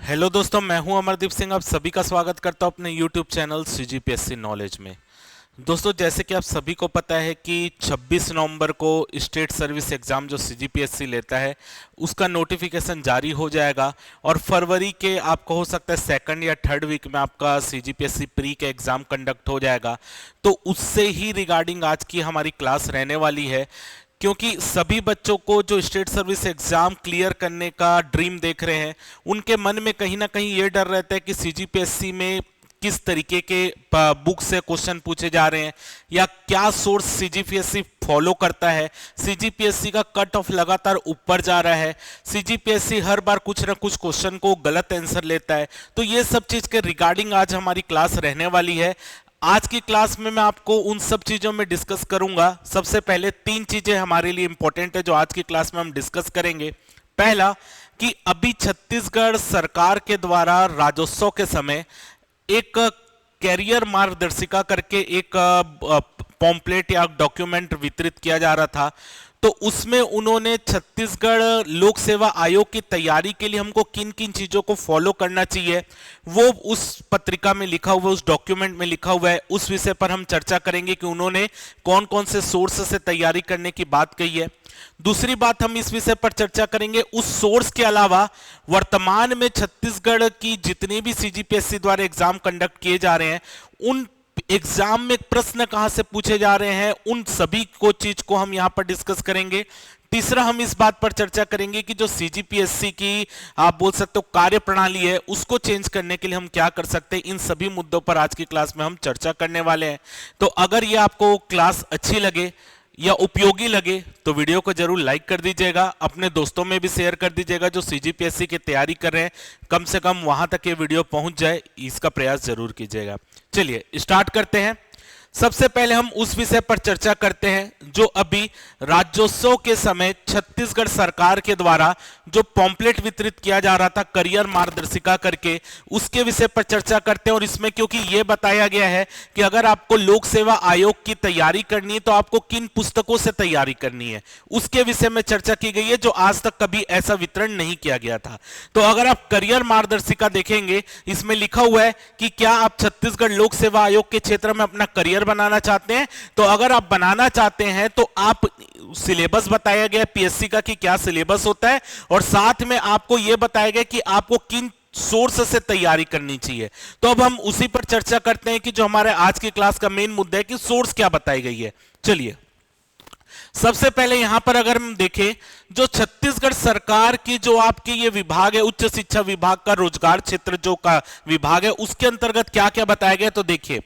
Hello दोस्तों, मैं हूं अमरदीप सिंह। आप सभी का स्वागत करता हूं अपने यूट्यूब चैनल सीजीपीएससी नॉलेज में। दोस्तों, जैसे कि आप सभी को पता है कि 26 नवंबर को स्टेट सर्विस एग्जाम जो सीजीपीएससी लेता है उसका नोटिफिकेशन जारी हो जाएगा और फरवरी के आपको हो सकता है सेकंड या थर्ड वीक में आपका सीजीपीएससी प्री का एग्जाम कंडक्ट हो जाएगा। तो उससे ही रिगार्डिंग आज की हमारी क्लास रहने वाली है, क्योंकि सभी बच्चों को जो स्टेट सर्विस एग्जाम क्लियर करने का ड्रीम देख रहे हैं उनके मन में कहीं ना कहीं ये डर रहता है कि सीजीपीएससी में किस तरीके के बुक से क्वेश्चन पूछे जा रहे हैं या क्या सोर्स सीजीपीएससी फॉलो करता है। सीजीपीएससी का कट ऑफ लगातार ऊपर जा रहा है, सीजीपीएससी हर बार कुछ ना कुछ क्वेश्चन को गलत आंसर लेता है। तो ये सब चीज के रिगार्डिंग आज हमारी क्लास रहने वाली है। आज की क्लास में मैं आपको उन सब चीजों में डिस्कस करूंगा। सबसे पहले तीन चीजें हमारे लिए इंपॉर्टेंट है जो आज की क्लास में हम डिस्कस करेंगे। पहला कि अभी छत्तीसगढ़ सरकार के द्वारा राज्योत्सव के समय एक कैरियर मार्गदर्शिका करके एक पॉम्पलेट या डॉक्यूमेंट वितरित किया जा रहा था। तो उसमें उन्होंने छत्तीसगढ़ लोक सेवा आयोग की तैयारी के लिए हमको किन किन चीजों को फॉलो करना चाहिए वो उस पत्रिका में लिखा हुआ है, उस डॉक्यूमेंट में लिखा हुआ है। उस विषय पर हम चर्चा करेंगे कि उन्होंने कौन कौन से सोर्स से तैयारी करने की बात कही है। दूसरी बात हम इस विषय पर चर्चा करेंगे उस सोर्स के अलावा वर्तमान में छत्तीसगढ़ की जितने भी सीजीपीएससी द्वारा एग्जाम कंडक्ट किए जा रहे हैं उन एग्जाम में प्रश्न कहां से पूछे जा रहे हैं, उन सभी को चीज को हम यहां पर डिस्कस करेंगे। तीसरा हम इस बात पर चर्चा करेंगे कि जो सीजीपीएससी की आप बोल सकते हो कार्य प्रणाली है उसको चेंज करने के लिए हम क्या कर सकते हैं। इन सभी मुद्दों पर आज की क्लास में हम चर्चा करने वाले हैं। तो अगर ये आपको क्लास अच्छी लगे या उपयोगी लगे तो वीडियो को जरूर लाइक कर दीजिएगा, अपने दोस्तों में भी शेयर कर दीजिएगा जो सीजीपीएससी की तैयारी कर रहे हैं। कम से कम वहां तक ये वीडियो पहुंच जाए, इसका प्रयास जरूर कीजिएगा। चलिए स्टार्ट करते हैं। सबसे पहले हम उस विषय पर चर्चा करते हैं जो अभी राज्योत्सव के समय छत्तीसगढ़ सरकार के द्वारा जो पॉम्पलेट वितरित किया जा रहा था करियर मार्गदर्शिका करके, उसके विषय पर चर्चा करते हैं। और इसमें क्योंकि यह बताया गया है कि अगर आपको लोक सेवा आयोग की तैयारी करनी है तो आपको किन पुस्तकों से तैयारी करनी है उसके विषय में चर्चा की गई है, जो आज तक कभी ऐसा वितरण नहीं किया गया था। तो अगर आप करियर मार्गदर्शिका देखेंगे इसमें लिखा हुआ है कि क्या आप छत्तीसगढ़ लोक सेवा आयोग के क्षेत्र में अपना करियर बनाना चाहते हैं। तो अगर आप बनाना चाहते हैं तो आप सिलेबस बताया गया पीएससी का कि क्या सिलेबस होता है और साथ में आपको यह बताया गया कि आपको किन सोर्स से तैयारी करनी चाहिए। तो अब हम उसी पर चर्चा करते हैं कि जो हमारे आज की क्लास का मेन मुद्दा है कि सोर्स क्या बताई गई है। चलिए सबसे पहले यहां पर अगर हम देखें जो छत्तीसगढ़ सरकार की जो आपकी ये विभाग है उच्च शिक्षा विभाग का रोजगार क्षेत्र जो का विभाग है उसके अंतर्गत क्या क्या बताया गया। तो देखिए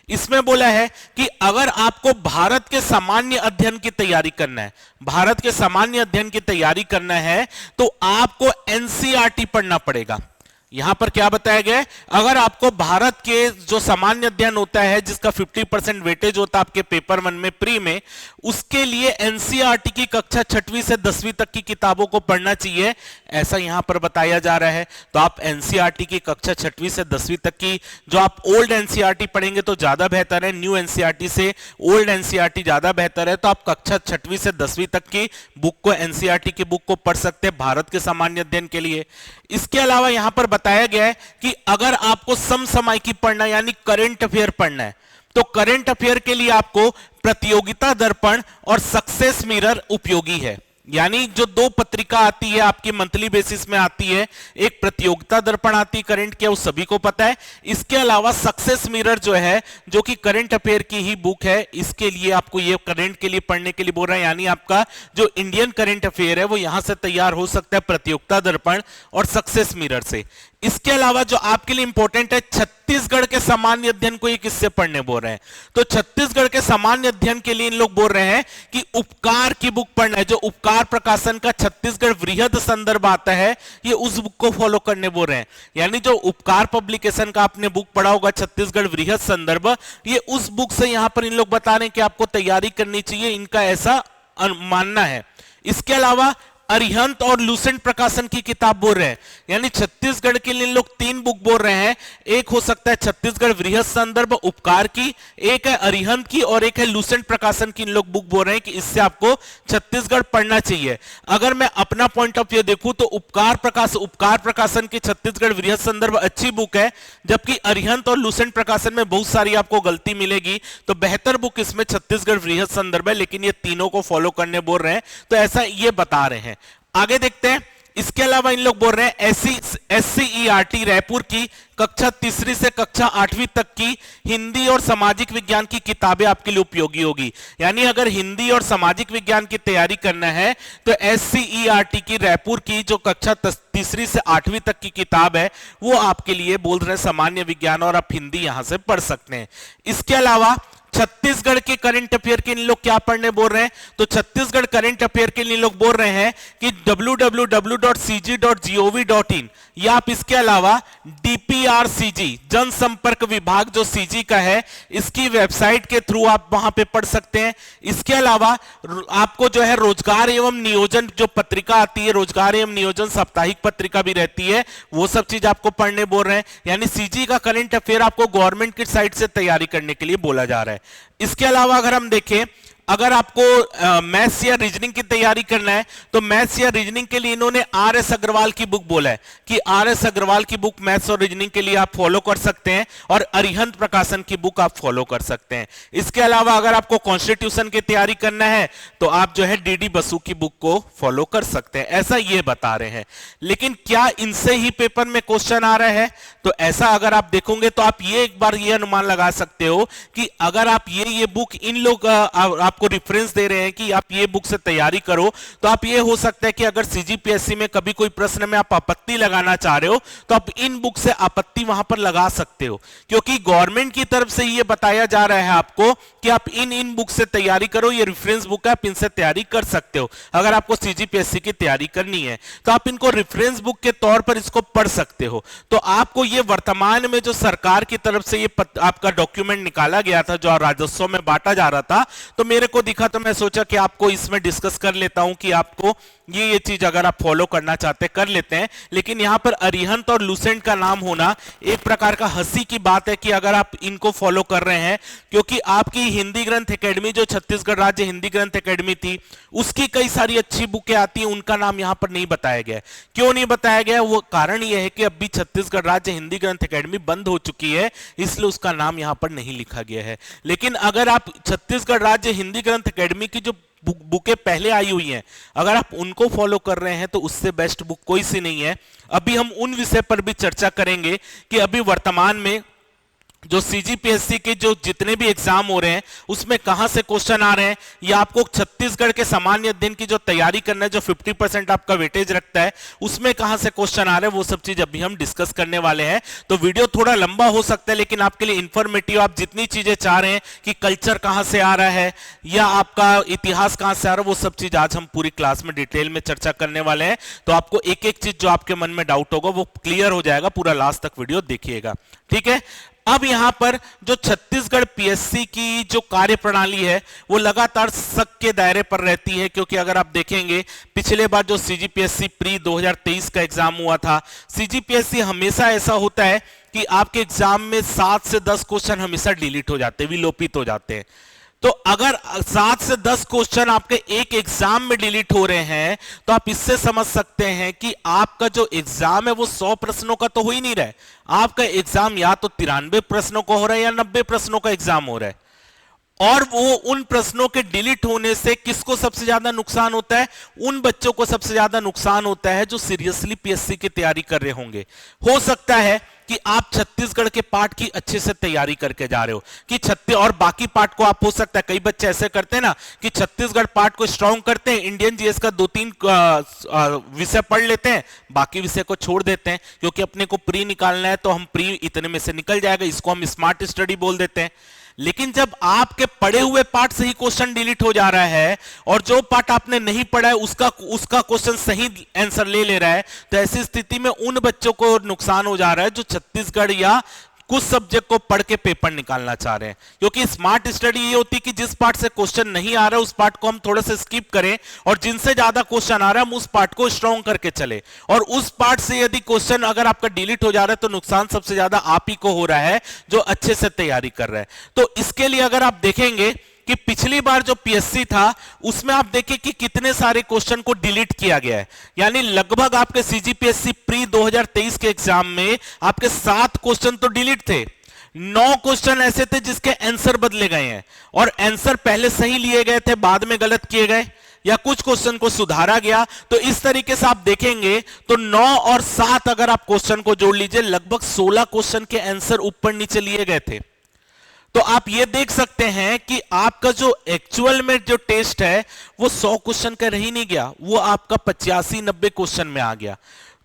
इसमें बोला है कि अगर आपको भारत के सामान्य अध्ययन की तैयारी करना है, भारत के सामान्य अध्ययन की तैयारी करना है तो आपको एनसीईआरटी पढ़ना पड़ेगा। यहां पर क्या बताया गया है, अगर आपको भारत के जो सामान्य अध्ययन होता है जिसका 50% वेटेज होता है आपके पेपर 1 में प्री में, उसके लिए एनसीईआरटी की कक्षा 6वीं से 10वीं तक की किताबों को पढ़ना चाहिए, ऐसा यहां पर बताया जा रहा है। तो आप एनसीईआरटी की कक्षा 6वीं से 10वीं तक की जो आप ओल्ड एनसीईआरटी पढ़ेंगे तो ज्यादा बेहतर है, न्यू एनसीईआरटी से ओल्ड एनसीईआरटी ज्यादा बेहतर है। तो आप कक्षा 6वीं से 10वीं तक की बुक को एनसीईआरटी की बुक को पढ़ सकते हैं भारत के सामान्य अध्ययन के लिए। इसके अलावा यहां पर बताया गया है कि अगर आपको समसामयिकी पढ़ना यानी करंट अफेयर पढ़ना है तो करंट अफेयर के लिए आपको प्रतियोगिता दर्पण और सक्सेस मिरर उपयोगी है। यानी जो दो पत्रिका आती है आपकी मंथली बेसिस में आती है, एक प्रतियोगिता दर्पण आती है करंट के, वो सभी को पता है। इसके अलावा सक्सेस मिरर जो है जो कि करंट अफेयर की ही बुक है, इसके लिए आपको ये करंट के लिए पढ़ने के लिए बोल रहा है। यानी आपका जो इंडियन करंट अफेयर है वो यहां से तैयार हो सकता है प्रतियोगिता दर्पण और सक्सेस मिरर से। इसके अलावा जो आपके लिए इंपॉर्टेंट है छत्तीसगढ़ के सामान्य अध्ययन को ये किससे पढ़ने बोल रहे हैं, तो छत्तीसगढ़ के सामान्य अध्ययन के लिए इन लोग बोल रहे हैं कि उपकार की बुक पढ़ना है। जो उपकार प्रकाशन का छत्तीसगढ़ वृहद संदर्भ आता है ये उस बुक को फॉलो करने बोल रहे हैं। यानी जो उपकार पब्लिकेशन का आपने बुक पढ़ा होगा छत्तीसगढ़ वृहद संदर्भ, ये उस बुक से यहां पर इन लोग बता रहे हैं कि आपको तैयारी करनी चाहिए, इनका ऐसा मानना है। इसके अलावा अरिहंत और लूसेंट प्रकाशन की किताब बोल रहे हैं, यानी छत्तीसगढ़ के लिए लोग 3 बुक बोल रहे हैं। एक हो सकता है छत्तीसगढ़ वृहत संदर्भ उपकार की, एक है अरिहंत की और एक है लूसेंट प्रकाशन की। इन लोग बुक बोल रहे हैं कि इससे आपको छत्तीसगढ़ पढ़ना चाहिए। अगर मैं अपना पॉइंट ऑफ व्यू देखूं तो उपकार प्रकाशन की छत्तीसगढ़ वृहत संदर्भ अच्छी बुक है, जबकि अरिहंत और लूसेंट प्रकाशन में बहुत सारी आपको गलती मिलेगी। तो बेहतर बुक इसमें छत्तीसगढ़ वृहत संदर्भ है, लेकिन ये तीनों को फॉलो करने बोल रहे हैं, तो ऐसा ये बता रहे हैं। आगे देखते हैं। इसके अलावा इन लोग बोल रहे हैं SCERT रायपुर की कक्षा 3री से कक्षा 8वीं तक की हिंदी और सामाजिक विज्ञान की किताबें आपके लिए उपयोगी होगी। यानी अगर हिंदी और सामाजिक विज्ञान की तैयारी करना है तो SCERT की रायपुर की जो कक्षा 3री से 8वीं तक की किताब है वो आपके लिए बोल रहे हैं सामान्य विज्ञान, और आप हिंदी यहां से पढ़ सकते हैं। इसके अलावा छत्तीसगढ़ के करंट अफेयर के लिए लोग क्या पढ़ने बोल रहे हैं, तो छत्तीसगढ़ करंट अफेयर के लिए लोग बोल रहे हैं कि www.cg.gov.in, या आप इसके अलावा DPRCG जनसंपर्क विभाग जो CG का है इसकी वेबसाइट के थ्रू आप वहां पे पढ़ सकते हैं। इसके अलावा आपको जो है रोजगार एवं नियोजन जो पत्रिका आती है, रोजगार एवं नियोजन साप्ताहिक पत्रिका भी रहती है, वो सब चीज आपको पढ़ने बोल रहे हैं। यानी CG का करंट अफेयर आपको गवर्नमेंट की साइड से तैयारी करने के लिए बोला जा रहा है। इसके अलावा अगर हम देखें, अगर आपको मैथ्स या रीजनिंग की तैयारी करना है तो मैथ्स या रीजनिंग के लिए इन्होंने RS अग्रवाल की बुक बोला है कि RS अग्रवाल की बुक मैथ्स और रीजनिंग के लिए आप फॉलो कर सकते हैं, और अरिहंत प्रकाशन की बुक आप फॉलो कर सकते हैं। इसके अलावा अगर आपको कॉन्स्टिट्यूशन की तैयारी करना है तो आप जो है DD बसु की बुक को फॉलो कर सकते हैं, ऐसा ये बता रहे हैं। लेकिन क्या इनसे ही पेपर में क्वेश्चन आ रहा है, तो ऐसा अगर आप देखोगे तो आप ये एक बार ये अनुमान लगा सकते हो कि अगर आप ये बुक इन लोग आपको रेफरेंस दे रहे हैं कि आप ये बुक से तैयारी करो, तो आप ये हो सकता है कि अगर CGPSC में कभी कोई प्रश्न में आप आपत्ति लगाना चाह रहे हो तो आप इन बुक से आपत्ति वहां पर लगा सकते हो, क्योंकि गवर्नमेंट की तरफ से ये बताया जा रहा है आपको कि आप इन बुक से तैयारी करो, ये रेफरेंस बुक है, आप इनसे तैयारी कर सकते हो। अगर आपको CGPSC की तैयारी करनी है तो आप इनको रेफरेंस बुक के तौर पर इसको पढ़ सकते हो। तो आपको ये वर्तमान में जो सरकार की तरफ से ये आपका डॉक्यूमेंट निकाला गया था जो राजस्व में बांटा जा रहा था, तो मेरे को दिखा तो मैं सोचा कि आपको इसमें डिस्कस कर लेता हूं कि आपको ये चीज अगर आप फॉलो करना चाहते कर लेते हैं। लेकिन यहां पर अरिहंत और लूसेंट का नाम होना एक प्रकार का हंसी की बात है कि अगर आप इनको फॉलो कर रहे हैं, क्योंकि आपकी हिंदी ग्रंथ एकेडमी जो छत्तीसगढ़ राज्य हिंदी ग्रंथ एकेडमी थी उसकी कई सारी अच्छी बुकें आती हैं, उनका नाम यहां पर नहीं बताया गया। क्यों नहीं बताया गया, वो कारण यह है कि अभी छत्तीसगढ़ राज्य हिंदी ग्रंथ एकेडमी बंद हो चुकी है, इसलिए उसका नाम यहां पर नहीं लिखा गया है। लेकिन अगर आप छत्तीसगढ़ राज्य हिंदी ग्रंथ एकेडमी की जो बुकें पहले आई हुई हैं, अगर आप उनको फॉलो कर रहे हैं तो उससे बेस्ट बुक कोई सी नहीं है। अभी हम उन विषय पर भी चर्चा करेंगे कि अभी वर्तमान में जो CGPSC के जो जितने भी एग्जाम हो रहे हैं उसमें कहां से क्वेश्चन आ रहे हैं, या आपको छत्तीसगढ़ के सामान्य अध्ययन की जो तैयारी करना है जो 50% आपका वेटेज रखता है उसमें कहां से क्वेश्चन आ रहे हैं, वो सब चीज अभी हम डिस्कस करने वाले हैं। तो वीडियो थोड़ा लंबा हो सकता है लेकिन आपके लिए इंफॉर्मेटिव, आप जितनी चीजें चाह रहे हैं कि कल्चर कहां से आ रहा है या आपका इतिहास कहां से आ रहा है, वो सब चीज आज हम पूरी क्लास में डिटेल में चर्चा करने वाले हैं। तो आपको एक एक चीज जो आपके मन में डाउट होगा वो क्लियर हो जाएगा, पूरा लास्ट तक वीडियो देखिएगा, ठीक है। अब यहां पर जो छत्तीसगढ़ PSC की जो कार्य प्रणाली है वो लगातार शक के दायरे पर रहती है, क्योंकि अगर आप देखेंगे पिछले बार जो CGPSC प्री 2023 का एग्जाम हुआ था, CGPSC हमेशा ऐसा होता है कि आपके एग्जाम में 7 से 10 क्वेश्चन हमेशा डिलीट हो जाते हैं, विलोपित हो जाते हैं। तो अगर 7 से 10 क्वेश्चन आपके एक एग्जाम में डिलीट हो रहे हैं तो आप इससे समझ सकते हैं कि आपका जो एग्जाम है वो 100 प्रश्नों का तो हो ही नहीं रहा है, आपका एग्जाम या तो 93 प्रश्नों का हो रहा है या 90 प्रश्नों का एग्जाम हो रहा है। और वो उन प्रश्नों के डिलीट होने से किसको सबसे ज्यादा नुकसान होता है, उन बच्चों को सबसे ज्यादा नुकसान होता है जो सीरियसली PSC की तैयारी कर रहे होंगे। हो सकता है कि आप छत्तीसगढ़ के पार्ट की अच्छे से तैयारी करके जा रहे हो कि और बाकी पार्ट को आप, हो सकता है कई बच्चे ऐसे करते हैं ना कि छत्तीसगढ़ पार्ट को स्ट्रांग करते हैं, इंडियन जीएस का 2-3 विषय पढ़ लेते हैं, बाकी विषय को छोड़ देते हैं क्योंकि अपने को प्री निकालना है तो हम प्री इतने में से निकल जाएगा, इसको हम स्मार्ट स्टडी बोल देते हैं। लेकिन जब आपके पढ़े हुए पार्ट से ही क्वेश्चन डिलीट हो जा रहा है और जो पार्ट आपने नहीं पढ़ा है उसका क्वेश्चन सही आंसर ले रहा है, तो ऐसी स्थिति में उन बच्चों को नुकसान हो जा रहा है जो छत्तीसगढ़ या कुछ सब्जेक्ट को पढ़ के पेपर निकालना चाह रहे हैं, क्योंकि स्मार्ट स्टडी ये होती है कि जिस पार्ट से क्वेश्चन नहीं आ रहा उस पार्ट को हम थोड़ा सा स्किप करें और जिनसे ज्यादा क्वेश्चन आ रहा है हम उस पार्ट को स्ट्रॉन्ग करके चले, और उस पार्ट से यदि क्वेश्चन अगर आपका डिलीट हो जा रहा है तो नुकसान सबसे ज्यादा आप ही को हो रहा है जो अच्छे से तैयारी कर रहा है। तो इसके लिए अगर आप देखेंगे कि पिछली बार जो पीएससी था उसमें आप देखिए कि कितने सारे क्वेश्चन को डिलीट किया गया है, यानी लगभग आपके सीजीपीएससी प्री 2023 के एग्जाम में आपके 7 क्वेश्चन तो डिलीट थे, 9 क्वेश्चन ऐसे थे जिसके आंसर बदले गए हैं और आंसर पहले सही लिए गए थे बाद में गलत किए गए या कुछ क्वेश्चन को सुधारा गया। तो इस तरीके से आप देखेंगे तो 9 और 7 अगर आप क्वेश्चन को जोड़ लीजिए लगभग 16 क्वेश्चन के आंसर ऊपर नीचे लिए गए थे। तो आप ये देख सकते हैं कि आपका जो एक्चुअल में जो टेस्ट है वो 100 क्वेश्चन का रह ही नहीं गया, वो आपका 85-90 क्वेश्चन में आ गया।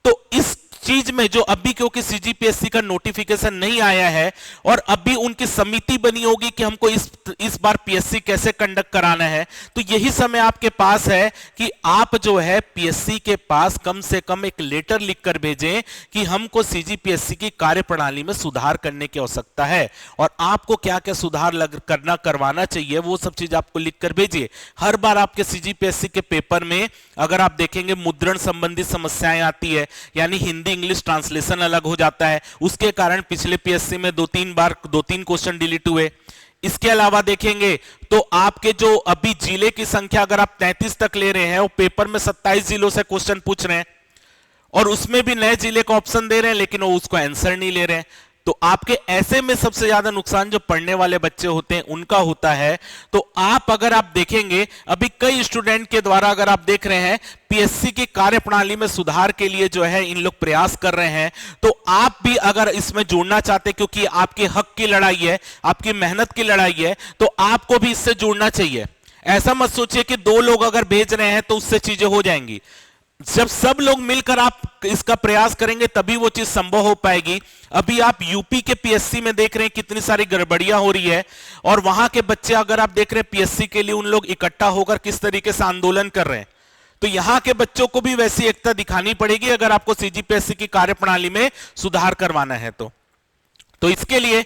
तो इस चीज में जो अभी क्योंकि सीजीपीएससी का नोटिफिकेशन नहीं आया है और अभी उनकी समिति बनी होगी कि हमको इस बार पीएससी कैसे कंडक्ट कराना है, तो यही समय आपके पास है कि आप जो है पीएससी के पास कम से कम एक लेटर लिखकर भेजें कि हमको सीजीपीएससी की कार्यप्रणाली में सुधार करने की आवश्यकता है और आपको क्या क्या सुधार करवाना चाहिए वो सब चीज आपको लिखकर भेजिए। हर बार आपके सीजीपीएससी के पेपर में अगर आप देखेंगे मुद्रण संबंधी समस्याएं आती है, यानी हिंदी इंग्लिश ट्रांसलेशन अलग हो जाता है, उसके कारण पिछले पीएससी में 2-3 क्वेश्चन डिलीट हुए। इसके अलावा देखेंगे तो आपके जो अभी जिले की संख्या अगर आप 33 तक ले रहे हैं और पेपर में 27 जिलों से क्वेश्चन पूछ रहे हैं और उसमें भी नए जिले का ऑप्शन दे रहे हैं लेकिन वो उसको आंसर नहीं ले रहे हैं, तो आपके ऐसे में सबसे ज्यादा नुकसान जो पढ़ने वाले बच्चे होते हैं उनका होता है। तो आप अगर आप देखेंगे अभी कई स्टूडेंट के द्वारा अगर आप देख रहे हैं पीएससी की कार्यप्रणाली में सुधार के लिए जो है इन लोग प्रयास कर रहे हैं, तो आप भी अगर इसमें जुड़ना चाहते हैं क्योंकि आपके हक की लड़ाई है, आपकी मेहनत की लड़ाई है, तो आपको भी इससे जुड़ना चाहिए। ऐसा मत सोचिए कि 2 लोग अगर भेज रहे हैं तो उससे चीजें हो जाएंगी। जब सब लोग मिलकर आप इसका प्रयास करेंगे तभी वो चीज संभव हो पाएगी। अभी आप यूपी के पीएससी में देख रहे हैं कितनी सारी गड़बड़ियां हो रही है और वहां के बच्चे अगर आप देख रहे हैं पीएससी के लिए उन लोग इकट्ठा होकर किस तरीके से आंदोलन कर रहे हैं, तो यहां के बच्चों को भी वैसी एकता दिखानी पड़ेगी अगर आपको सीजीपीएससी की कार्यप्रणाली में सुधार करवाना है। तो इसके लिए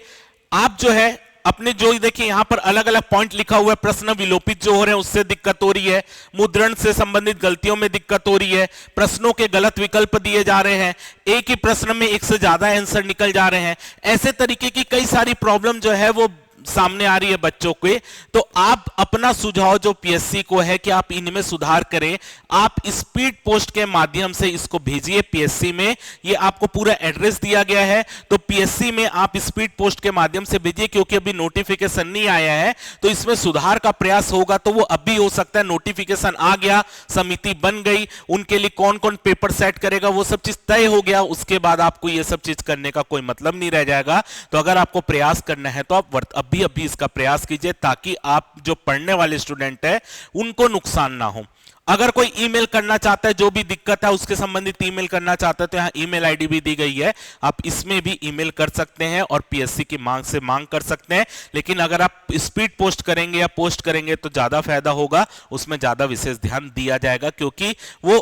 आप जो है अपने जो देखिए यहां पर अलग अलग पॉइंट लिखा हुआ है, प्रश्न विलोपित जो हो रहे हैं उससे दिक्कत हो रही है, मुद्रण से संबंधित गलतियों में दिक्कत हो रही है, प्रश्नों के गलत विकल्प दिए जा रहे हैं, एक ही प्रश्न में एक से ज्यादा आंसर निकल जा रहे हैं, ऐसे तरीके की कई सारी प्रॉब्लम जो है वो सामने आ रही है बच्चों के। तो आप अपना सुझाव जो पीएससी को है कि आप इनमें सुधार करें, आप स्पीड पोस्ट के माध्यम से इसको भेजिए पीएससी में। ये आपको पूरा एड्रेस दिया गया है, तो पीएससी में आप स्पीड पोस्ट के माध्यम से भेजिए, क्योंकि अभी नोटिफिकेशन नहीं आया है तो इसमें सुधार का प्रयास होगा। तो वो अभी हो सकता है नोटिफिकेशन आ गया, समिति बन गई, उनके लिए कौन कौन पेपर सेट करेगा वो सब चीज तय हो गया, उसके बाद आपको ये सब चीज करने का कोई मतलब नहीं रह जाएगा। तो अगर आपको प्रयास करना है तो आप अभी इसका प्रयास कीजिए ताकि आप जो पढ़ने वाले स्टूडेंट है उनको नुकसान ना हो। अगर कोई ईमेल करना चाहता है, जो भी दिक्कत है उसके संबंधित ईमेल करना चाहता है, तो यहाँ ईमेल आईडी भी दी गई है, आप इसमें भी ईमेल कर सकते हैं और पीएससी की मांग से मांग कर सकते हैं। लेकिन अगर आप स्पीड पोस्ट करेंगे या पोस्ट करेंगे तो ज्यादा फायदा होगा, उसमें ज्यादा विशेष ध्यान दिया जाएगा क्योंकि वो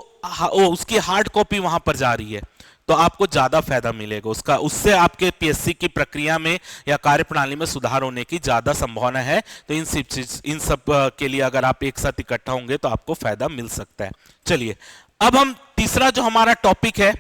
उसकी हार्ड कॉपी वहां पर जा रही है, तो आपको ज्यादा फायदा मिलेगा उसका, उससे आपके पीएससी की प्रक्रिया में या कार्यप्रणाली में सुधार होने की ज्यादा संभावना है। तो इन सब के लिए अगर आप एक साथ इकट्ठा होंगे तो आपको फायदा मिल सकता है। चलिए अब हम तीसरा जो हमारा टॉपिक है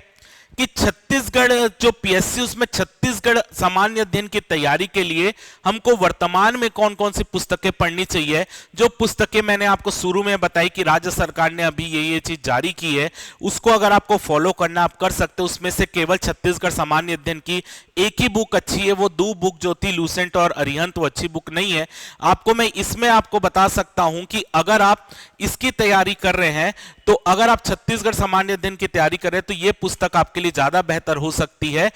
कि छत्तीसगढ़ जो पीएससी उसमें छत्तीसगढ़ सामान्य अध्ययन की तैयारी के लिए हमको वर्तमान में कौन कौन सी पुस्तकें पढ़नी चाहिए। जो पुस्तकें मैंने आपको शुरू में बताई कि राज्य सरकार ने अभी ये चीज जारी की है, उसको अगर आपको फॉलो करना आप कर सकते हो। उसमें से केवल छत्तीसगढ़ सामान्य अध्ययन की एक ही बुक अच्छी है, वो 2 बुक जो थी लूसेंट और अरिहंत, वो अच्छी बुक नहीं है। आपको मैं इसमें आपको बता सकता हूं कि अगर आप इसकी तैयारी कर रहे हैं तो अगर आप छत्तीसगढ़ सामान्य अध्ययन की तैयारी कर रहे हैं तो ये पुस्तक आपके लिए ज्यादा बेहतर हो सकती है।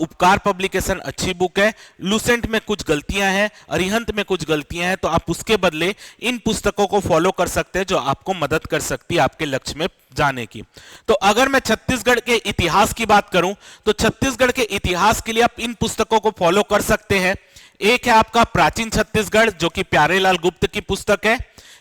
उपकार पब्लिकेशन अच्छी बुक है, लूसेंट में कुछ गलतियां हैं, अरिहंत में कुछ गलतियां हैं, तो आप उसके बदले इन पुस्तकों को फॉलो कर सकते हैं जो आपको मदद कर सकती है आपके लक्ष्य में जाने की। तो अगर मैं छत्तीसगढ़ के इतिहास की बात करूं तो छत्तीसगढ़ के इतिहास के लिए आप इन पुस्तकों को फॉलो कर सकते हैं। एक है आपका प्राचीन छत्तीसगढ़ जो कि प्यारेलाल गुप्त की पुस्तक है।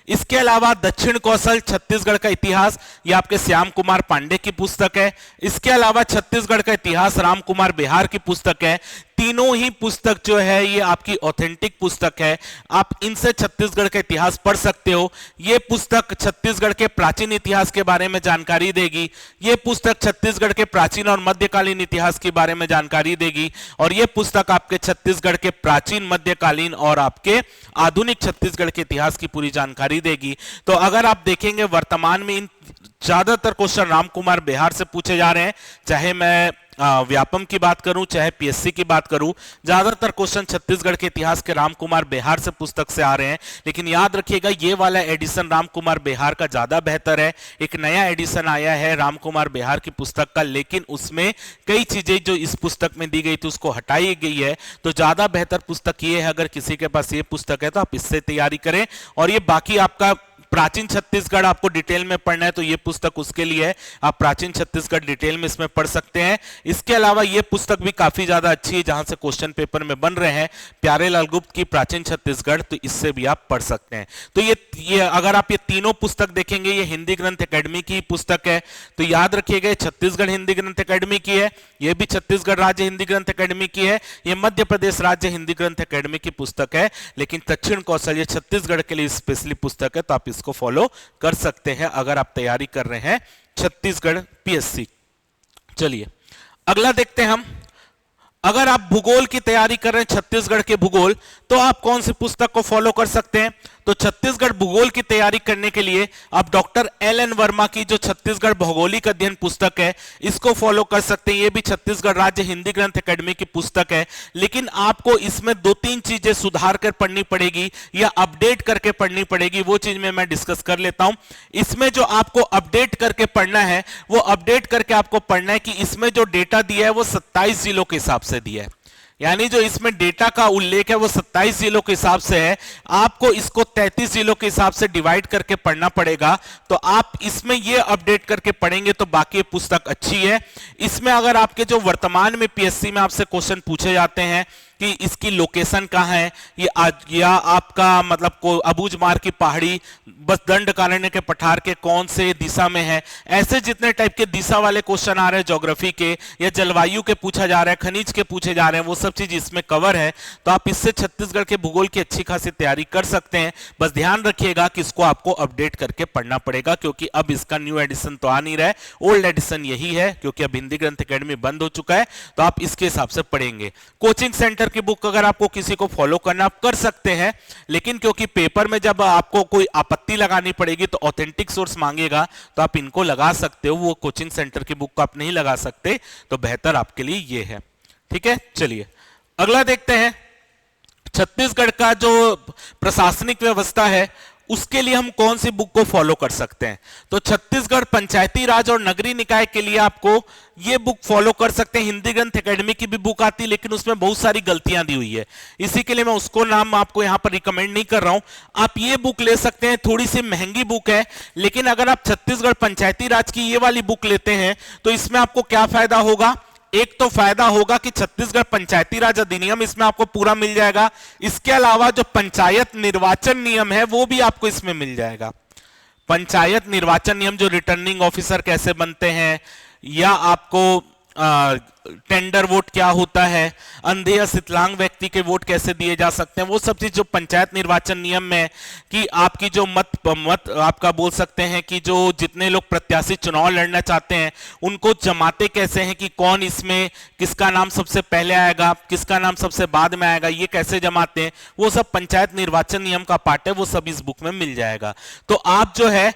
इसके अलावा दक्षिण कौशल छत्तीसगढ़ का इतिहास, ये आपके श्याम कुमार पांडे की पुस्तक है। इसके अलावा छत्तीसगढ़ का इतिहास राम कुमार बिहार की पुस्तक है। तीनों ही पुस्तक जो है ये आपकी ऑथेंटिक पुस्तक है। आप इनसे छत्तीसगढ़ का इतिहास पढ़ सकते हो। ये पुस्तक छत्तीसगढ़ के प्राचीन इतिहास के बारे में जानकारी देगी। ये पुस्तक छत्तीसगढ़ के प्राचीन और मध्यकालीन इतिहास के बारे में जानकारी देगी। और ये पुस्तक आपके छत्तीसगढ़ के प्राचीन, मध्यकालीन और आपके आधुनिक छत्तीसगढ़ के इतिहास की पूरी जानकारी देगी। तो अगर आप देखेंगे वर्तमान में इन ज्यादातर क्वेश्चन रामकुमार बेहार से पूछे जा रहे हैं, चाहे मैं व्यापम की बात करूं चाहे पीएससी की बात करूं, ज्यादातर क्वेश्चन छत्तीसगढ़ के इतिहास के रामकुमार बेहार से पुस्तक से आ रहे हैं। लेकिन याद रखिएगा ये वाला एडिशन रामकुमार बेहार का ज्यादा बेहतर है। एक नया एडिशन आया है रामकुमार बेहार की पुस्तक का, लेकिन उसमें कई चीजें जो इस पुस्तक में दी गई थी उसको हटाई गई है। तो ज्यादा बेहतर पुस्तक ये है। अगर किसी के पास ये पुस्तक है तो आप इससे तैयारी करें। और ये बाकी आपका प्राचीन छत्तीसगढ़ आपको डिटेल में पढ़ना है तो ये पुस्तक उसके लिए है। आप प्राचीन छत्तीसगढ़ डिटेल में इसमें पढ़ सकते हैं। इसके अलावा ये पुस्तक भी काफी ज्यादा अच्छी है जहां से क्वेश्चन पेपर में बन रहे हैं, प्यारेलाल गुप्त की प्राचीन छत्तीसगढ़, तो इससे भी आप पढ़ सकते हैं। तो ये अगर आप ये तीनों पुस्तक देखेंगे, ये हिंदी ग्रंथ एकेडमी की पुस्तक है। तो याद रखिएगा छत्तीसगढ़ हिंदी ग्रंथ एकेडमी की है, ये भी छत्तीसगढ़ राज्य हिंदी ग्रंथ एकेडमी की है, ये मध्य प्रदेश राज्य हिंदी ग्रंथ एकेडमी की पुस्तक है। लेकिन दक्षिण कौशल ये छत्तीसगढ़ के लिए स्पेशली पुस्तक है, तो आप इसको फॉलो कर सकते हैं अगर आप तैयारी कर रहे हैं छत्तीसगढ़ पीएससी। चलिए अगला देखते हैं हम। अगर आप भूगोल की तैयारी कर रहे हैं, छत्तीसगढ़ के भूगोल, तो आप कौन सी पुस्तक को फॉलो कर सकते हैं? तो छत्तीसगढ़ भूगोल की तैयारी करने के लिए आप डॉक्टर एल.एन. वर्मा की जो छत्तीसगढ़ भौगोलिक अध्ययन पुस्तक है इसको फॉलो कर सकते हैं। ये भी छत्तीसगढ़ राज्य हिंदी ग्रंथ एकेडमी की पुस्तक है। लेकिन आपको इसमें 2-3 चीजें सुधार कर पढ़नी पड़ेगी या अपडेट करके पढ़नी पड़ेगी। वो चीज में मैं डिस्कस कर लेता हूं। इसमें जो आपको अपडेट करके पढ़ना है, वो अपडेट करके आपको पढ़ना है कि इसमें जो डेटा दिया है वो 27 जिलों के हिसाब से दिया है। यानी जो इसमें डेटा का उल्लेख है वो 27 जिलों के हिसाब से है। आपको इसको 33 जिलों के हिसाब से डिवाइड करके पढ़ना पड़ेगा। तो आप इसमें ये अपडेट करके पढ़ेंगे तो बाकी पुस्तक अच्छी है। इसमें अगर आपके जो वर्तमान में पीएससी में आपसे क्वेश्चन पूछे जाते हैं कि इसकी लोकेशन कहाँ है, ये या आपका मतलब को अबूझमार की पहाड़ी बस दंडकारण्य के पठार के कौन से दिशा में है, ऐसे जितने टाइप के दिशा वाले क्वेश्चन आ रहे हैं ज्योग्राफी के या जलवायु के पूछा जा रहा है, खनिज के पूछे जा रहे हैं, वो सब चीज इसमें कवर है। तो आप इससे छत्तीसगढ़ के भूगोल की अच्छी खासी तैयारी कर सकते हैं। बस ध्यान रखिएगा कि इसको आपको अपडेट करके पढ़ना पड़ेगा, क्योंकि अब इसका न्यू एडिशन तो आ नहीं रहा है, ओल्ड एडिशन यही है, क्योंकि अब हिंदी ग्रंथ एकेडमी बंद हो चुका है। तो आप इसके हिसाब से पढ़ेंगे। कोचिंग सेंटर की बुक अगर आपको किसी को फॉलो करना आप कर सकते हैं, लेकिन क्योंकि पेपर में जब आपको कोई आपत्ति लगानी पड़ेगी तो ऑथेंटिक सोर्स मांगेगा, तो आप इनको लगा सकते हो। वो कोचिंग सेंटर की बुक को आप नहीं लगा सकते, तो बेहतर आपके लिए ये है। ठीक है, चलिए अगला देखते हैं। छत्तीसगढ़ का जो प्रशासनिक व्यवस्था है उसके लिए हम कौन सी बुक को फॉलो कर सकते हैं? तो छत्तीसगढ़ पंचायती राज और नगरीय निकाय के लिए आपको ये बुक फॉलो कर सकते हैं। हिंदी ग्रंथ एकेडमी की भी बुक आती है, लेकिन उसमें बहुत सारी गलतियां दी हुई है, इसी के लिए मैं उसको नाम आपको यहां पर रिकमेंड नहीं कर रहा हूं। आप ये बुक ले सकते हैं, थोड़ी सी महंगी बुक है, लेकिन अगर आप छत्तीसगढ़ पंचायती राज की ये वाली बुक लेते हैं तो इसमें आपको क्या फायदा होगा? एक तो फायदा होगा कि छत्तीसगढ़ पंचायती राज अधिनियम इसमें आपको पूरा मिल जाएगा। इसके अलावा जो पंचायत निर्वाचन नियम है वो भी आपको इसमें मिल जाएगा। पंचायत निर्वाचन नियम, जो रिटर्निंग ऑफिसर कैसे बनते हैं, या आपको टेंडर वोट क्या होता है, अंधे या विकलांग व्यक्ति के वोट कैसे दिए जा सकते हैं, वो सब चीज जो पंचायत निर्वाचन नियम में कि आपकी जो मत आपका बोल सकते हैं कि जो जितने लोग प्रत्याशी चुनाव लड़ना चाहते हैं उनको जमाते कैसे हैं, कि कौन इसमें किसका नाम सबसे पहले आएगा, किसका नाम सबसे बाद में आएगा, ये कैसे जमाते हैं, वो सब पंचायत निर्वाचन नियम का पार्ट है। वो सब इस बुक में मिल जाएगा। तो आप जो है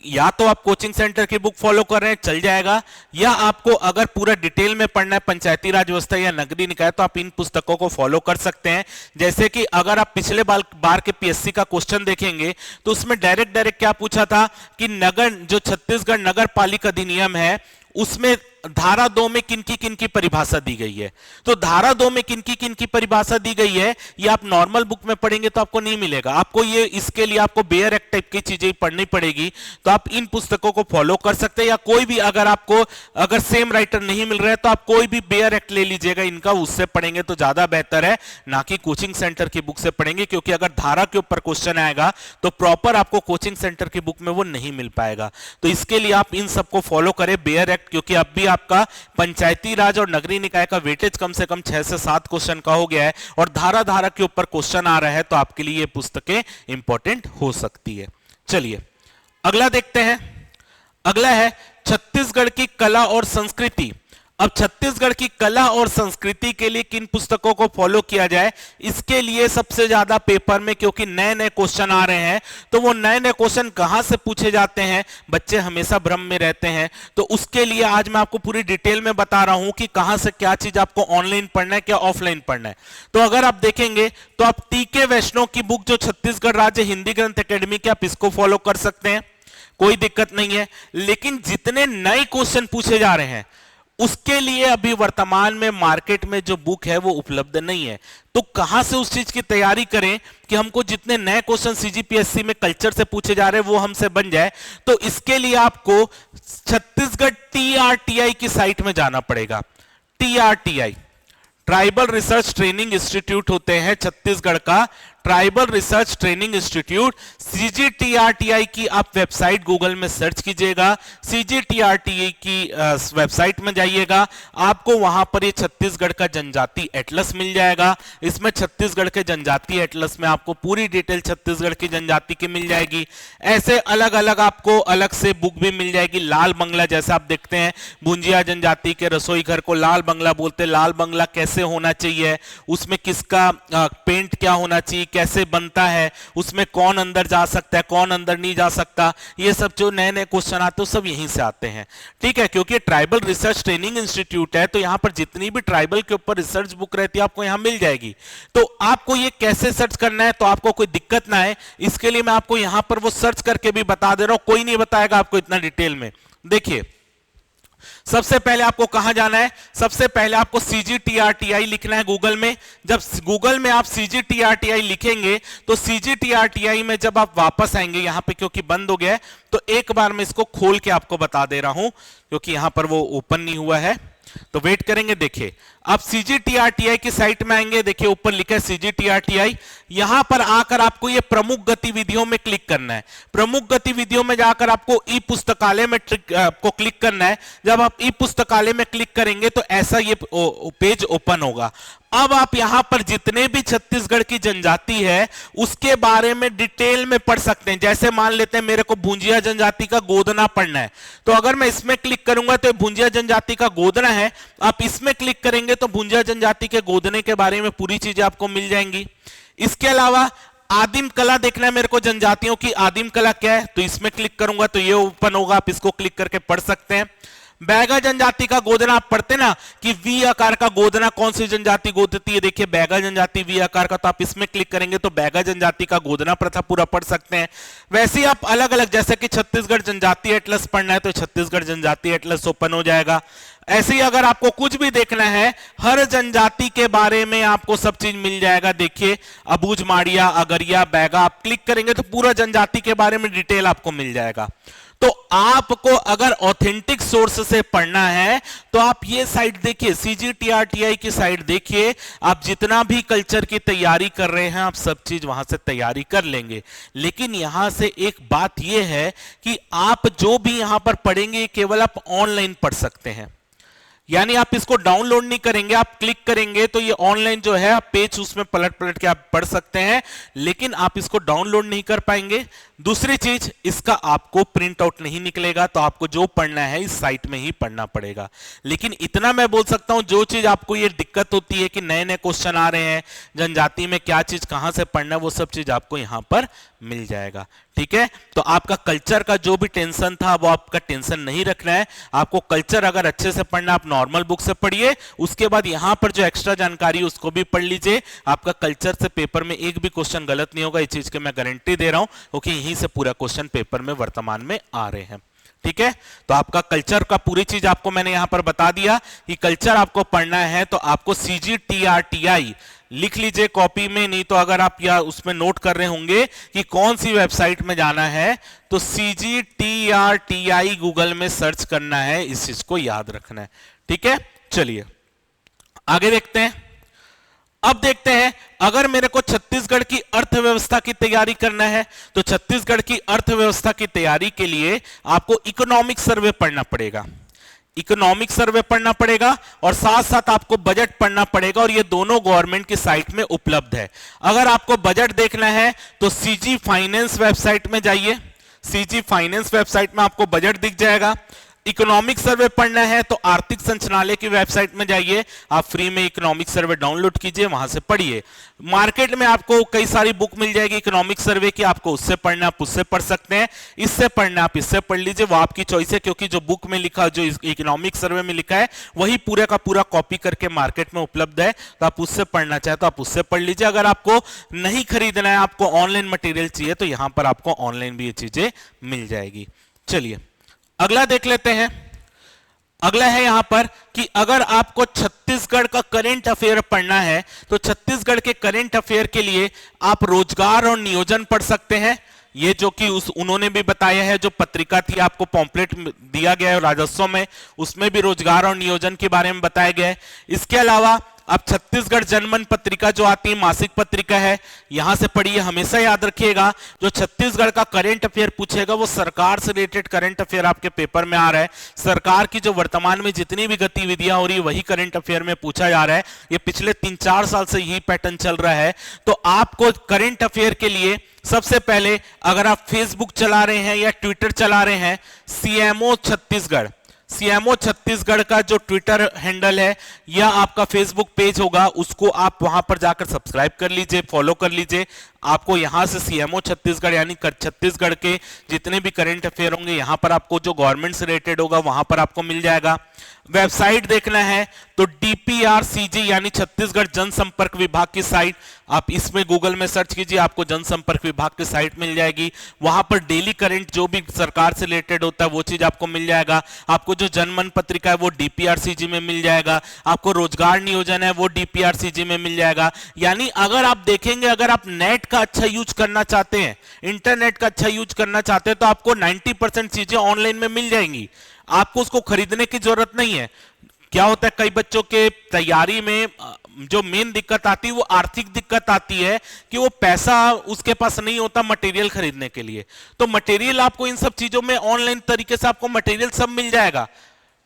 या तो आप कोचिंग सेंटर की बुक फॉलो कर रहे हैं, चल जाएगा, या आपको अगर पूरा डिटेल में पढ़ना है पंचायती राज व्यवस्था या नगरीय निकाय, तो आप इन पुस्तकों को फॉलो कर सकते हैं। जैसे कि अगर आप पिछले बार के पीएससी का क्वेश्चन देखेंगे तो उसमें डायरेक्ट क्या पूछा था कि नगर, जो छत्तीसगढ़ नगर पालिका अधिनियम है उसमें धारा 2 में किन की परिभाषा दी गई है। तो धारा 2 में किन की परिभाषा दी गई है, ये आप नॉर्मल बुक में पढ़ेंगे तो आपको नहीं मिलेगा। आपको ये, इसके लिए आपको बेयर एक्ट टाइप की चीजें पढ़नी पड़ेगी। तो आप इन पुस्तकों को फॉलो कर सकते हैं, या कोई भी अगर सेम राइटर नहीं मिल रहा है तो आप कोई भी बेयर एक्ट ले लीजिएगा इनका, उससे पढ़ेंगे तो ज्यादा बेहतर है, ना कि कोचिंग सेंटर की बुक से पढ़ेंगे। क्योंकि अगर धारा के ऊपर क्वेश्चन आएगा तो प्रॉपर आपको कोचिंग सेंटर की बुक में वो नहीं मिल पाएगा। तो इसके लिए आप इन सबको फॉलो करें, बेयर एक्ट, क्योंकि अब भी आपका पंचायती राज और नगरीय निकाय का वेटेज कम से कम 6 से 7 क्वेश्चन का हो गया है और धारा धारा के ऊपर क्वेश्चन आ रहा है, तो आपके लिए ये पुस्तकें इंपॉर्टेंट हो सकती है। चलिए अगला देखते हैं। अगला है छत्तीसगढ़ की कला और संस्कृति। अब छत्तीसगढ़ की कला और संस्कृति के लिए किन पुस्तकों को फॉलो किया जाए, इसके लिए सबसे ज्यादा पेपर में क्योंकि नए नए क्वेश्चन आ रहे हैं, तो वो नए नए क्वेश्चन कहां से पूछे जाते हैं, बच्चे हमेशा भ्रम में रहते हैं। तो उसके लिए आज मैं आपको पूरी डिटेल में बता रहा हूं कि कहां से क्या चीज आपको ऑनलाइन पढ़ना है, क्या ऑफलाइन पढ़ना है। तो अगर आप देखेंगे तो आप टीके वैष्णव की बुक जो छत्तीसगढ़ राज्य हिंदी ग्रंथ अकेडमी की, आप इसको फॉलो कर सकते हैं, कोई दिक्कत नहीं है। लेकिन जितने नए क्वेश्चन पूछे जा रहे हैं उसके लिए अभी वर्तमान में मार्केट में जो बुक है वो उपलब्ध नहीं है। तो कहां से उस चीज की तैयारी करें कि हमको जितने नए क्वेश्चन सीजीपीएससी में कल्चर से पूछे जा रहे हैं वो हमसे बन जाए। तो इसके लिए आपको छत्तीसगढ़ टीआरटीआई की साइट में जाना पड़ेगा। TRTI tribal research training institute होते हैं छत्तीसगढ़ का, ट्राइबल रिसर्च ट्रेनिंग इंस्टीट्यूट। सीजीटीआरटीआई की आप वेबसाइट गूगल में सर्च कीजिएगा, सीजीटीआरटीआई की वेबसाइट में जाइएगा, आपको वहां पर ये छत्तीसगढ़ का जनजाति एटलस मिल जाएगा। इसमें छत्तीसगढ़ के जनजाति एटलस में आपको पूरी डिटेल छत्तीसगढ़ की जनजाति की मिल जाएगी। ऐसे अलग अलग आपको अलग से बुक भी मिल जाएगी। लाल बंगला, जैसे आप देखते हैं भुंजिया जनजाति के रसोई घर को लाल बंगला बोलते हैं, लाल बंगला कैसे होना चाहिए, उसमें किसका पेंट क्या होना चाहिए, कैसे बनता है, उसमें कौन अंदर जा सकता है, कौन अंदर नहीं जा सकता, ये सब जो नए नए क्वेश्चन आते हैं सब यहीं से आते हैं। ठीक है, क्योंकि ट्राइबल रिसर्च ट्रेनिंग इंस्टीट्यूट है तो यहां पर जितनी भी ट्राइबल के ऊपर रिसर्च बुक रहती है आपको यहां मिल जाएगी। तो आपको ये कैसे सर्च करना है, तो आपको कोई दिक्कत ना है इसके लिए मैं आपको यहां पर वो सर्च करके भी बता दे रहा हूं, कोई नहीं बताएगा आपको इतना डिटेल में। देखिए सबसे पहले आपको कहां जाना है, सबसे पहले आपको सीजीटीआरटीआई लिखना है गूगल में। जब गूगल में आप सीजीटीआरटीआई लिखेंगे तो सीजीटीआरटीआई में जब आप वापस आएंगे, यहां पे क्योंकि बंद हो गया है तो एक बार मैं इसको खोल के आपको बता दे रहा हूं क्योंकि यहां पर वो ओपन नहीं हुआ है, तो वेट करेंगे। देखिए आप सीजीटीआरटीआई की साइट में आएंगे, देखिए ऊपर लिखा है सीजीटीआरटीआई, यहां पर आकर आपको ये प्रमुख गतिविधियों में क्लिक करना है। प्रमुख गतिविधियों में जाकर आपको ई पुस्तकालय में आपको क्लिक करना है। जब आप ई पुस्तकालय में क्लिक करेंगे तो ऐसा ये पेज ओपन होगा। अब आप यहां पर जितने भी छत्तीसगढ़ की जनजाति है उसके बारे में डिटेल में पढ़ सकते हैं। जैसे मान लेते हैं मेरे को भुंजिया जनजाति का गोदना पढ़ना है, तो अगर मैं इसमें क्लिक करूंगा तो भुंजिया जनजाति का गोदना है, आप इसमें क्लिक करेंगे तो भुंजिया जनजाति के गोदने के बारे में पूरी चीजें आपको मिल जाएंगी। इसके अलावा आदिम कला देखना है मेरे को, जनजातियों की आदिम कला क्या है, तो इसमें क्लिक करूंगा तो ये ओपन होगा, आप इसको क्लिक करके पढ़ सकते हैं। बैगा जनजाति का गोदना आप पढ़ते ना कि वी आकार का गोदना कौन सी जनजाति गोदती है, देखिए बैगा जनजाति वी आकार का, तो आप इसमें क्लिक करेंगे तो बैगा जनजाति का गोदना प्रथा पूरा पढ़ सकते हैं। वैसे ही आप अलग अलग, जैसे कि छत्तीसगढ़ जनजाति एटलस पढ़ना है तो छत्तीसगढ़ जनजाति एटलस ओपन हो जाएगा। ऐसे ही अगर आपको कुछ भी देखना है हर जनजाति के बारे में आपको सब चीज मिल जाएगा। देखिए अबूझ माड़िया, अगरिया, बैगा, आप क्लिक करेंगे तो पूरा जनजाति के बारे में डिटेल आपको मिल जाएगा। तो आपको अगर ऑथेंटिक सोर्स से पढ़ना है तो आप ये साइट देखिए, सीजीटीआरटीआई की साइट देखिए, आप जितना भी कल्चर की तैयारी कर रहे हैं आप सब चीज वहां से तैयारी कर लेंगे। लेकिन यहां से एक बात यह है कि आप जो भी यहां पर पढ़ेंगे केवल आप ऑनलाइन पढ़ सकते हैं, यानी आप इसको डाउनलोड नहीं करेंगे, आप क्लिक करेंगे तो ये ऑनलाइन जो है आप पेज उसमें पलट पलट के आप पढ़ सकते हैं, लेकिन आप इसको डाउनलोड नहीं कर पाएंगे। दूसरी चीज, इसका आपको प्रिंट आउट नहीं निकलेगा, तो आपको जो पढ़ना है इस साइट में ही पढ़ना पड़ेगा। लेकिन इतना मैं बोल सकता हूं, जो चीज आपको ये दिक्कत होती है कि नए नए क्वेश्चन आ रहे हैं, जनजाति में क्या चीज कहां से पढ़ना है, वो सब चीज आपको यहां पर मिल जाएगा। ठीक है, तो आपका कल्चर का जो भी टेंशन था वो आपका टेंशन नहीं रखना है। आपको कल्चर अगर अच्छे से पढ़ना, आप नॉर्मल बुक से पढ़िए, उसके बाद यहां पर जो एक्स्ट्रा जानकारी उसको भी पढ़ लीजिए। आपका कल्चर से पेपर में एक भी क्वेश्चन गलत नहीं होगा, इस चीज की मैं गारंटी दे रहा हूं, क्योंकि यहीं से पूरा क्वेश्चन पेपर में वर्तमान में आ रहे हैं। ठीक है, तो आपका कल्चर का पूरी चीज आपको मैंने यहां पर बता दिया कि कल्चर आपको पढ़ना है तो आपको सीजीटीआरटीआई लिख लीजिए कॉपी में, नहीं तो अगर आप या उसमें नोट कर रहे होंगे कि कौन सी वेबसाइट में जाना है तो सीजीटीआरटीआई गूगल में सर्च करना है, इस चीज को याद रखना है। ठीक है, चलिए आगे देखते हैं। अब देखते हैं, अगर मेरे को छत्तीसगढ़ की अर्थव्यवस्था की तैयारी करना है तो छत्तीसगढ़ की अर्थव्यवस्था की तैयारी के लिए आपको इकोनॉमिक सर्वे पढ़ना पड़ेगा। इकोनॉमिक सर्वे पढ़ना पड़ेगा और साथ साथ आपको बजट पढ़ना पड़ेगा, और ये दोनों गवर्नमेंट की साइट में उपलब्ध है। अगर आपको बजट देखना है तो सीजी फाइनेंस वेबसाइट में जाइए, सीजी फाइनेंस वेबसाइट में आपको बजट दिख जाएगा। इकोनॉमिक सर्वे पढ़ना है तो आर्थिक संचालनालय की वेबसाइट में जाइए, आप फ्री में इकोनॉमिक सर्वे डाउनलोड कीजिए, वहां से पढ़िए। मार्केट में आपको कई सारी बुक मिल जाएगी इकोनॉमिक सर्वे की, आपको उससे पढ़ना आप उससे पढ़ सकते हैं, इससे पढ़ना आप इससे पढ़ लीजिए, वो आपकी चॉइस है, क्योंकि जो बुक में लिखा, जो इकोनॉमिक सर्वे में लिखा है वही पूरा का पूरा कॉपी करके मार्केट में उपलब्ध है, तो आप उससे पढ़ना चाहे तो आप उससे पढ़ लीजिए। अगर आपको नहीं खरीदना है, आपको ऑनलाइन मटेरियल चाहिए, तो यहां पर आपको ऑनलाइन भी ये चीजें मिल जाएगी। चलिए अगला देख लेते हैं। अगला है यहां पर कि अगर आपको छत्तीसगढ़ का करंट अफेयर पढ़ना है तो छत्तीसगढ़ के करंट अफेयर के लिए आप रोजगार और नियोजन पढ़ सकते हैं। ये जो कि उन्होंने भी बताया है, जो पत्रिका थी आपको पॉम्पलेट दिया गया है राजस्व में, उसमें भी रोजगार और नियोजन के बारे में बताया गया है। इसके अलावा अब छत्तीसगढ़ जनमन पत्रिका जो आती है, मासिक पत्रिका है, यहां से पढ़िए। हमेशा याद रखिएगा जो छत्तीसगढ़ का करंट अफेयर पूछेगा वो सरकार से रिलेटेड करंट अफेयर आपके पेपर में आ रहा है। सरकार की जो वर्तमान में जितनी भी गतिविधियां हो रही है वही करंट अफेयर में पूछा जा रहा है। ये पिछले 3-4 साल से यही पैटर्न चल रहा है। तो आपको करंट अफेयर के लिए सबसे पहले, अगर आप फेसबुक चला रहे हैं या ट्विटर चला रहे हैं, सीएमओ छत्तीसगढ़ का जो ट्विटर हैंडल है या आपका फेसबुक पेज होगा, उसको आप वहां पर जाकर सब्सक्राइब कर लीजिए, फॉलो कर लीजिए। आपको यहां से सीएमओ छत्तीसगढ़ यानी छत्तीसगढ़ के जितने भी करंट अफेयर होंगे यहां पर आपको जो गवर्नमेंट से रिलेटेड होगा वहां पर आपको मिल जाएगा। वेबसाइट देखना है तो डीपीआरसीजी यानी छत्तीसगढ़ जनसंपर्क विभाग की साइट, आप इसमें गूगल में सर्च कीजिए, आपको जनसंपर्क विभाग की साइट मिल जाएगी। वहां पर डेली करंट जो भी सरकार से रिलेटेड होता है वो चीज आपको मिल जाएगा। आपको जो जनमन पत्रिका है वो डीपीआरसीजी में मिल जाएगा, आपको रोजगार नियोजन है वो डीपीआरसीजी में मिल जाएगा। यानी अगर आप देखेंगे, अगर आप नेट का अच्छा यूज करना चाहते हैं, इंटरनेट का अच्छा यूज करना चाहते हैं, तो आपको 90% चीजें ऑनलाइन में मिल जाएंगी, आपको उसको खरीदने की जरूरत नहीं है। क्या होता है, कई बच्चों के तैयारी में जो मेन दिक्कत आती है वो आर्थिक दिक्कत आती है कि वो पैसा उसके पास नहीं होता मटेरियल खरीदने के लिए। तो मटेरियल आपको इन सब चीजों में ऑनलाइन तरीके से आपको मटेरियल सब मिल जाएगा।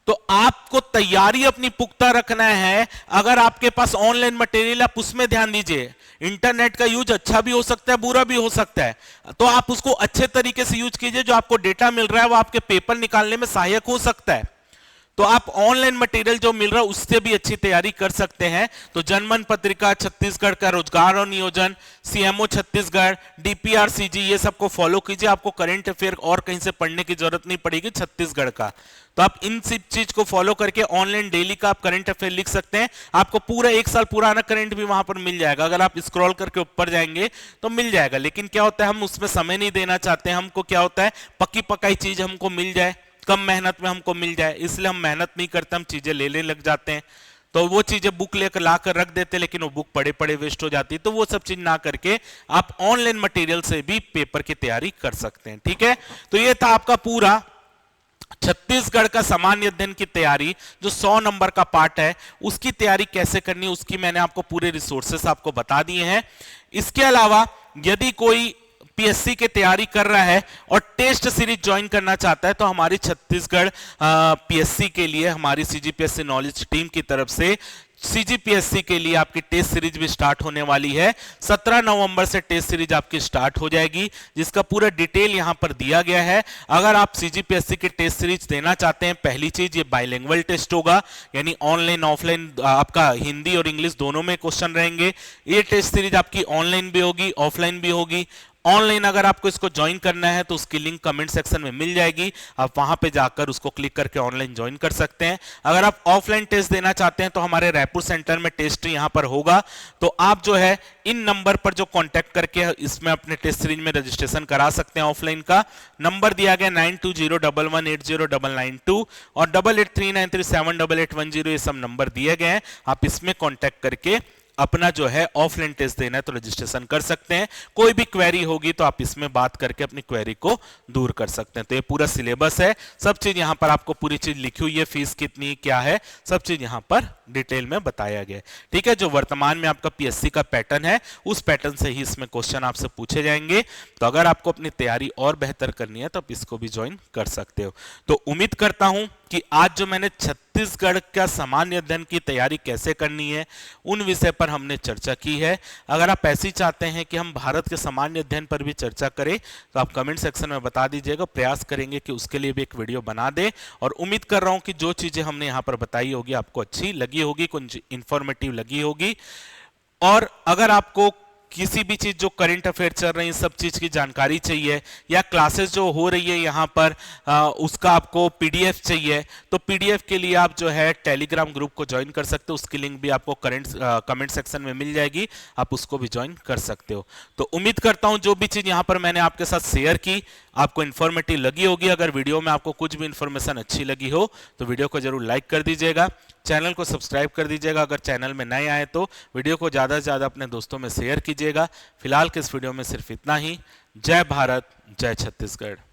तो आपको तैयारी अपनी पुख्ता रखना है। अगर आपके पास ऑनलाइन मटेरियल, आप उसमें ध्यान दीजिए। इंटरनेट का यूज अच्छा भी हो सकता है, बुरा भी हो सकता है, तो आप उसको अच्छे तरीके से यूज कीजिए। जो आपको डेटा मिल रहा है वो आपके पेपर निकालने में सहायक हो सकता है। तो आप ऑनलाइन मटेरियल जो मिल रहा है उससे भी अच्छी तैयारी कर सकते हैं। तो जनमन पत्रिका, छत्तीसगढ़ का रोजगार और नियोजन, सीएमओ छत्तीसगढ़, डीपीआरसीजी, ये सबको फॉलो कीजिए। आपको करंट अफेयर और कहीं से पढ़ने की जरूरत नहीं पड़ेगी छत्तीसगढ़ का। तो आप इन सब चीज को फॉलो करके ऑनलाइन डेली का आप करंट अफेयर लिख सकते हैं। आपको पूरा 1 साल पुराना करंट भी वहां पर मिल जाएगा। अगर आप स्क्रॉल करके ऊपर जाएंगे तो मिल जाएगा। लेकिन क्या होता है, हम उसमें समय नहीं देना चाहते। हमको क्या होता है, पक्की पकाई चीज हमको मिल जाए, कम मेहनत में हमको मिल जाए, इसलिए हम मेहनत नहीं करते, हम चीजें लेने लग जाते हैं। तो वो चीजें बुक लेकर लाकर रख देते, लेकिन वो बुक पड़े पड़े वेस्ट हो जाती है। तो वो सब चीज ना करके आप ऑनलाइन मटेरियल से भी पेपर की तैयारी कर सकते हैं। ठीक है, तो ये था आपका पूरा छत्तीसगढ़ का सामान्य अध्ययन की तैयारी, जो 100 नंबर का पार्ट है, उसकी तैयारी कैसे करनी, उसकी मैंने आपको पूरे रिसोर्सेस आपको बता दिए हैं। इसके अलावा यदि कोई पीएससी की तैयारी कर रहा है और टेस्ट सीरीज ज्वाइन करना चाहता है, तो हमारी छत्तीसगढ़ पीएससी के लिए हमारी सीजीपीएससी नॉलेज टीम की तरफ से सीजीपीएससी के लिए आपकी टेस्ट सीरीज भी स्टार्ट होने वाली है। 17 नवंबर से टेस्ट सीरीज आपकी स्टार्ट हो जाएगी, जिसका पूरा डिटेल यहां पर दिया गया है। अगर आप सीजीपीएससी की टेस्ट सीरीज देना चाहते हैं, पहली चीज ये बाइलिंगुअल टेस्ट होगा, यानी ऑनलाइन ऑफलाइन आपका हिंदी और इंग्लिश दोनों में क्वेश्चन रहेंगे। ये टेस्ट सीरीज आपकी ऑनलाइन भी होगी, ऑफलाइन भी होगी। ऑनलाइन अगर आपको इसको ज्वाइन करना है तो उसकी लिंक कमेंट सेक्शन में मिल जाएगी, आप वहां पे जाकर उसको क्लिक करके ऑनलाइन ज्वाइन कर सकते हैं। अगर आप ऑफलाइन टेस्ट देना चाहते हैं तो हमारे रायपुर सेंटर में टेस्ट यहां पर होगा, तो आप जो है इन नंबर पर जो कांटेक्ट करके इसमें अपने टेस्ट सीरीज में रजिस्ट्रेशन करा सकते हैं। ऑफलाइन का नंबर दिया गया 9201180992 और 8839378810, ये सब नंबर दिए गए हैं। आप इसमें कॉन्टेक्ट करके अपना जो है ऑफलाइन टेस्ट देना है तो रजिस्ट्रेशन कर सकते हैं। कोई भी क्वेरी होगी तो आप इसमें बात करके अपनी क्वेरी को दूर कर सकते हैं। तो ये पूरा सिलेबस है, सब चीज यहां पर आपको पूरी चीज लिखी हुई है, फीस कितनी क्या है, सब चीज यहां पर डिटेल में बताया गया है। ठीक है, जो वर्तमान में आपका पीएससी का पैटर्न है उस पैटर्न से ही इसमें क्वेश्चन आपसे पूछे जाएंगे। तो अगर आपको अपनी तैयारी और बेहतर करनी है तो आप इसको भी ज्वाइन कर सकते हो। तो उम्मीद करता हूं कि आज जो मैंने छत्तीसगढ़ का सामान्य अध्ययन की तैयारी कैसे करनी है उन विषय पर हमने चर्चा की है। अगर आप ऐसी चाहते हैं कि हम भारत के सामान्य अध्ययन पर भी चर्चा करें तो आप कमेंट सेक्शन में बता दीजिएगा, प्रयास करेंगे कि उसके लिए भी एक वीडियो बना दे। और उम्मीद कर रहा हूं कि जो चीजें हमने यहां पर बताई होगी आपको अच्छी लगी होगी, कुछ इंफॉर्मेटिव लगी होगी। और अगर आपको किसी भी चीज जो करंट अफेयर चल रही है सब चीज की जानकारी चाहिए या क्लासेस जो हो रही है यहाँ पर उसका आपको पीडीएफ चाहिए तो पीडीएफ के लिए आप जो है टेलीग्राम ग्रुप को ज्वाइन कर सकते हो। उसकी लिंक भी आपको कमेंट सेक्शन में मिल जाएगी, आप उसको भी ज्वाइन कर सकते हो। तो उम्मीद करता हूं जो भी चीज यहाँ पर मैंने आपके साथ शेयर की आपको इन्फॉर्मेटिव लगी होगी। अगर वीडियो में आपको कुछ भी इन्फॉर्मेशन अच्छी लगी हो तो वीडियो को जरूर लाइक कर दीजिएगा, चैनल को सब्सक्राइब कर दीजिएगा। अगर चैनल में नए आए तो वीडियो को ज़्यादा से ज़्यादा अपने दोस्तों में शेयर कीजिएगा। फिलहाल के इस वीडियो में सिर्फ इतना ही। जय भारत, जय छत्तीसगढ़।